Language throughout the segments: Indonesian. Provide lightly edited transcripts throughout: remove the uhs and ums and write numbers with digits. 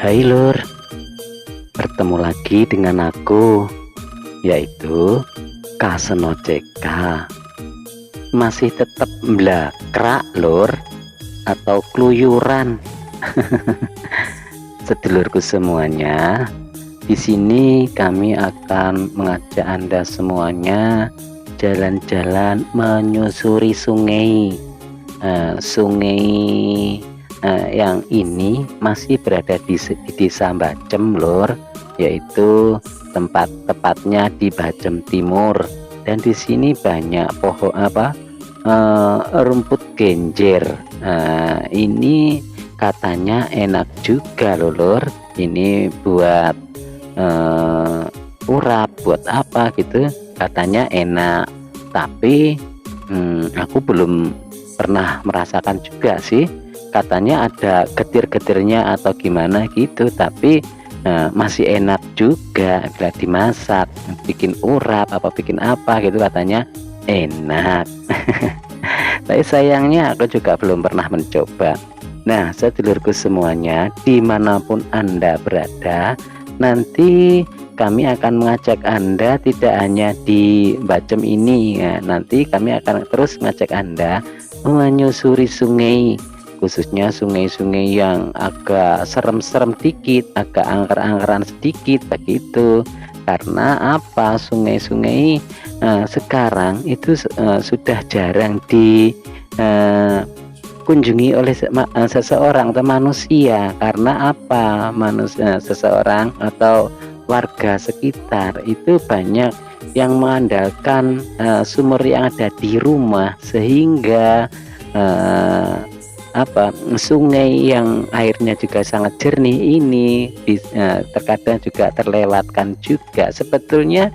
Hai Lur, bertemu lagi dengan aku, yaitu Kaseno CK. Masih tetap blakrak Lur, atau keluyuran. Sedulurku semuanya, di sini kami akan mengajak Anda semuanya jalan-jalan menyusuri sungai. Sungai yang ini masih berada di desa Bacem Lur, yaitu tepatnya di Bacem Timur. Dan di sini banyak pohon rumput genjer. Ini katanya enak juga loh Lur. Ini buat urap, buat apa gitu, katanya enak. Tapi aku belum pernah merasakan juga sih. Katanya ada getir-getirnya atau gimana gitu, tapi masih enak juga bila dimasak, bikin urap apa bikin apa gitu, katanya enak. Tapi sayangnya aku juga belum pernah mencoba. Nah, sedulurku semuanya, dimanapun Anda berada, nanti kami akan mengajak Anda tidak hanya di Bacem ini ya, nanti kami akan terus mengajak Anda menyusuri sungai, khususnya sungai-sungai yang agak serem-serem dikit, agak angker-angkeran sedikit begitu. Karena apa? Sungai-sungai sekarang itu sudah jarang dikunjungi oleh seseorang atau manusia. Karena apa? Seseorang atau warga sekitar itu banyak yang mengandalkan sumur yang ada di rumah, sehingga sungai yang airnya juga sangat jernih ini terkadang juga terlewatkan juga. Sebetulnya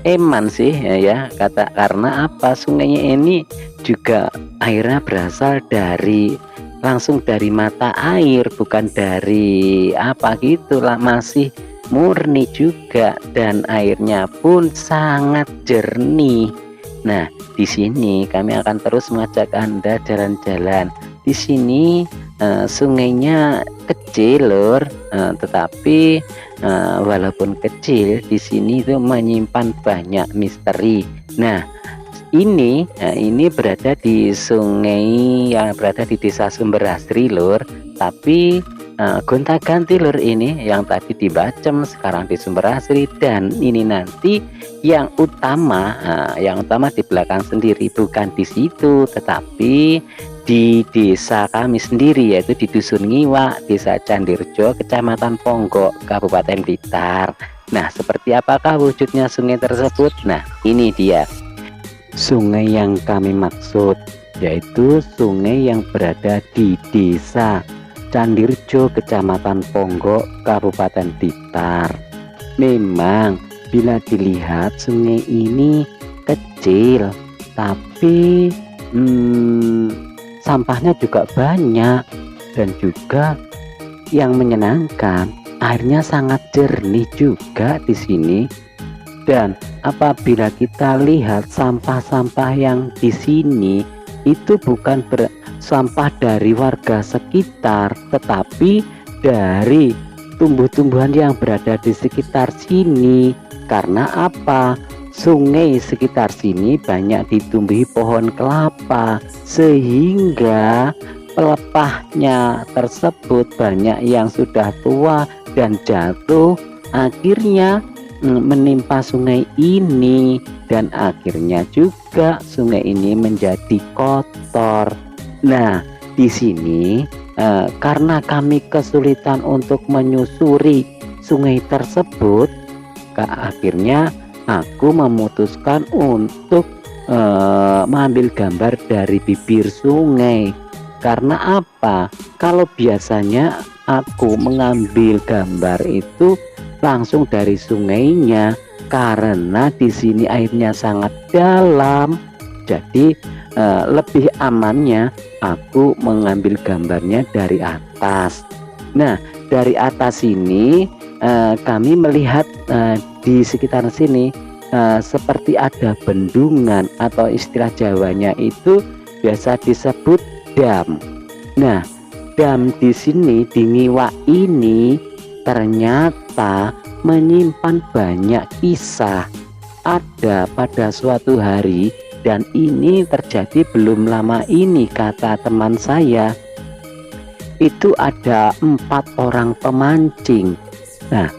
eman sih ya kata, karena apa, sungainya ini juga airnya berasal langsung dari mata air, bukan dari apa gitulah, masih murni juga, dan airnya pun sangat jernih. Nah, di sini kami akan terus mengajak Anda jalan-jalan. Di sini sungainya kecil Lur, tetapi walaupun kecil, di sini itu menyimpan banyak misteri. Nah, ini berada di sungai yang berada di Desa Sumberasri Lur, tapi gonta-ganti Lur, ini yang tadi di Bacem, sekarang di Sumberasri, dan ini nanti yang utama di belakang sendiri, bukan di situ, tetapi di desa kami sendiri, yaitu di Dusun Ngiwak, Desa Candirjo, Kecamatan Ponggok, Kabupaten Blitar. Nah, seperti apakah wujudnya sungai tersebut? Nah, ini dia sungai yang kami maksud, yaitu sungai yang berada di Desa Candirjo, Kecamatan Ponggok, Kabupaten Blitar. Memang bila dilihat sungai ini kecil, tapi sampahnya juga banyak, dan juga yang menyenangkan, airnya sangat jernih juga di sini. Dan apabila kita lihat sampah-sampah yang di sini itu bukan sampah dari warga sekitar, tetapi dari tumbuh-tumbuhan yang berada di sekitar sini. Karena apa? Sungai sekitar sini banyak ditumbuhi pohon kelapa, sehingga pelepahnya tersebut banyak yang sudah tua dan jatuh, akhirnya menimpa sungai ini, dan akhirnya juga sungai ini menjadi kotor. Nah, di sini karena kami kesulitan untuk menyusuri sungai tersebut, akhirnya aku memutuskan untuk mengambil gambar dari bibir sungai. Karena apa? Kalau biasanya aku mengambil gambar itu langsung dari sungainya, karena di sini airnya sangat dalam, jadi lebih amannya aku mengambil gambarnya dari atas. Nah, dari atas ini kami melihat di sekitar sini seperti ada bendungan, atau istilah Jawanya itu biasa disebut dam. Nah, dam di sini di Ngiwak ini ternyata menyimpan banyak kisah. Ada pada suatu hari, dan ini terjadi belum lama ini, kata teman saya, itu ada 4 orang pemancing. Nah,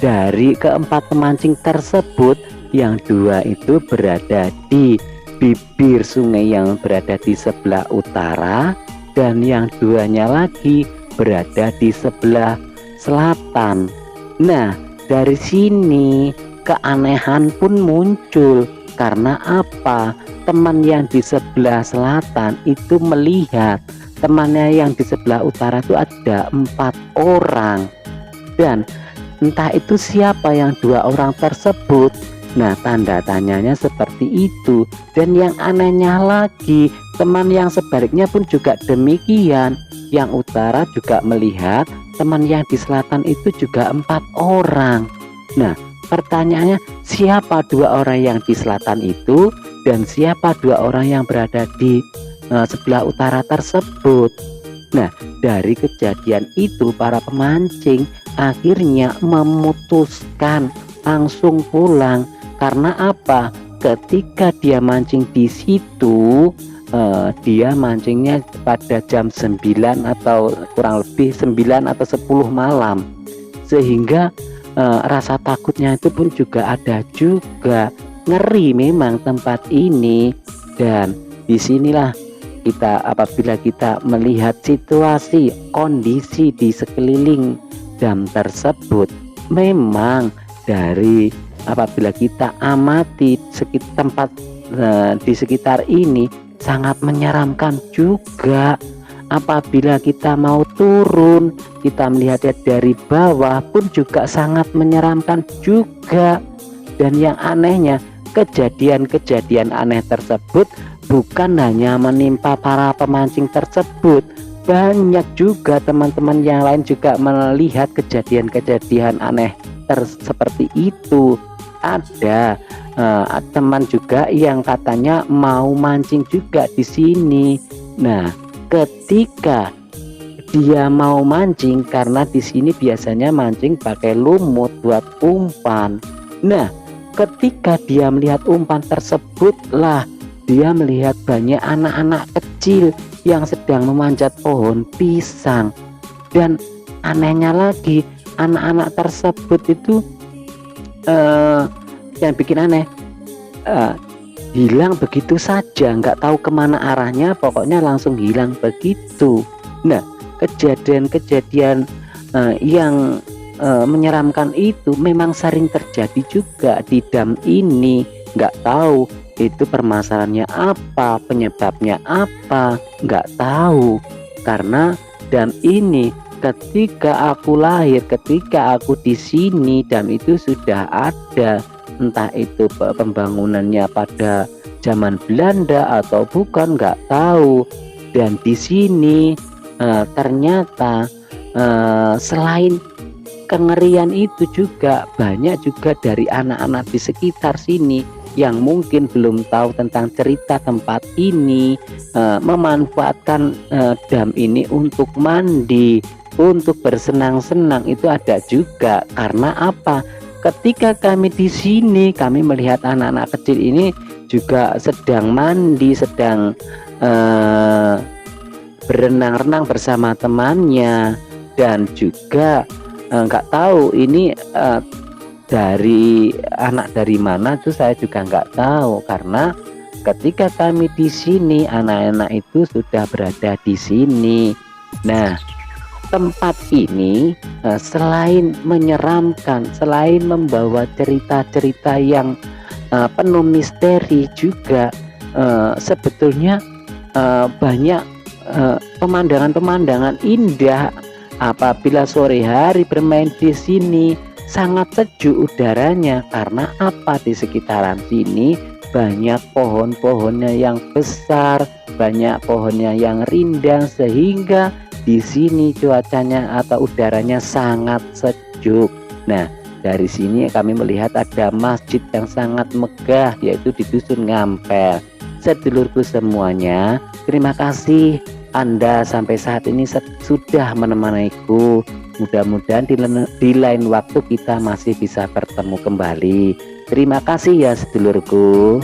dari keempat pemancing tersebut, yang 2 itu berada di bibir sungai yang berada di sebelah utara, dan yang 2-nya lagi berada di sebelah selatan. Nah, dari sini keanehan pun muncul. Karena apa? Teman yang di sebelah selatan itu melihat temannya yang di sebelah utara itu ada 4 orang, dan entah itu siapa yang 2 orang tersebut. Nah, tanda tanyanya seperti itu. Dan yang anehnya lagi, teman yang sebaliknya pun juga demikian. Yang utara juga melihat teman yang di selatan itu juga 4 orang. Nah, pertanyaannya, siapa 2 orang yang di selatan itu, dan siapa 2 orang yang berada di sebelah utara tersebut? Nah, dari kejadian itu para pemancing akhirnya memutuskan langsung pulang. Karena apa? Ketika dia mancing di situ, dia mancingnya pada jam 9 atau kurang lebih 9 atau 10 malam, sehingga rasa takutnya itu pun juga ada juga. Ngeri memang tempat ini. Dan disinilah kita, apabila kita melihat situasi kondisi di sekeliling dam tersebut, memang dari apabila kita amati tempat di sekitar ini sangat menyeramkan juga. Apabila kita mau turun, kita melihatnya dari bawah pun juga sangat menyeramkan juga. Dan yang anehnya, kejadian-kejadian aneh tersebut bukan hanya menimpa para pemancing tersebut, banyak juga teman-teman yang lain juga melihat kejadian-kejadian aneh seperti itu. Ada teman juga yang katanya mau mancing juga di sini. Nah, ketika dia mau mancing, karena di sini biasanya mancing pakai lumut buat umpan. Nah, ketika dia melihat umpan tersebut lah, dia melihat banyak anak-anak kecil yang sedang memanjat pohon pisang. Dan anehnya lagi, anak-anak tersebut itu yang bikin aneh, hilang begitu saja, nggak tahu kemana arahnya, pokoknya langsung hilang begitu. Nah, kejadian-kejadian yang menyeramkan itu memang sering terjadi juga di dam ini. Nggak tahu itu permasalahannya apa, penyebabnya apa, nggak tahu. Karena dam ini ketika aku lahir, ketika aku di sini, dam itu sudah ada. Entah itu pembangunannya pada zaman Belanda atau bukan, nggak tahu. Dan di sini ternyata selain kengerian itu juga banyak juga dari anak-anak di sekitar sini yang mungkin belum tahu tentang cerita tempat ini, memanfaatkan dam ini untuk mandi, untuk bersenang-senang. Itu ada juga. Karena apa? Ketika kami di sini, kami melihat anak-anak kecil ini juga sedang mandi, sedang berenang-renang bersama temannya. Dan juga nggak tahu ini dari anak dari mana, itu saya juga nggak tahu. Karena ketika kami di sini, anak-anak itu sudah berada di sini. Nah, tempat ini selain menyeramkan, selain membawa cerita-cerita yang penuh misteri juga, sebetulnya banyak pemandangan-pemandangan indah. Apabila sore hari bermain di sini, sangat sejuk udaranya. Karena apa? Di sekitaran sini banyak pohon-pohonnya yang besar, banyak pohonnya yang rindang, sehingga di sini cuacanya atau udaranya sangat sejuk. Nah, dari sini kami melihat ada masjid yang sangat megah, yaitu di Dusun Ngampel. Sedulurku semuanya, terima kasih Anda sampai saat ini sudah menemaniku. Mudah-mudahan di lain waktu kita masih bisa bertemu kembali. Terima kasih ya sedulurku.